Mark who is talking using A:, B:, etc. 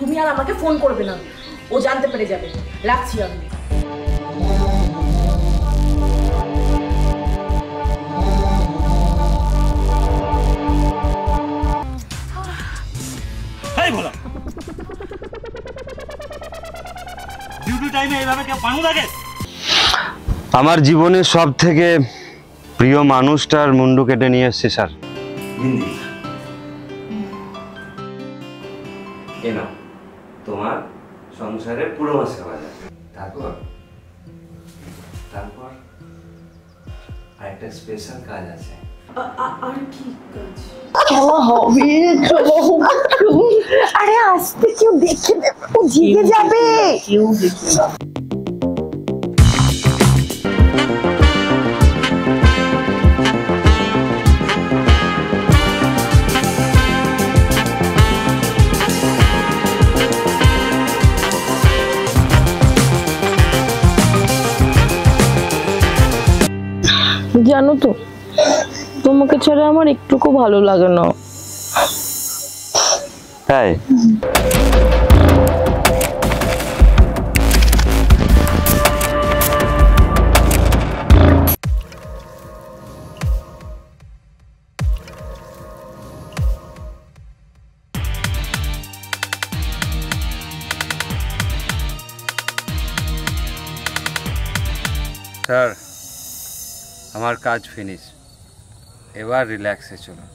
A: তুমি আর আমাকে ফোন করবে না, ও জানতে পেরে যাবে। রাখছি আমি।
B: এই বলো, ডিউটি টাইমে এইভাবে কেউ পানু লাগে?
C: আমার জীবনের সব থেকে প্রিয় মানুষটার মুন্ডু কেটে নিয়ে এসছে স্যার। তোমার সংসারে পুরো মাসে বাজার। তারপর আরেকটা স্পেশাল কাজ আছে।
A: আর কি কাজ?
D: খেলা হবে, খেলা হবে। আরে আজকে কেউ দেখে নেবে, ও জিতে যাবে। কেউ দেখে না। জানো তো, তোমাকে ছাড়া আমার একটুকু ভালো লাগে না।
C: তাই? স্যার, আমার কাজ ফিনিশ, এবার রিল্যাক্সে চলুন।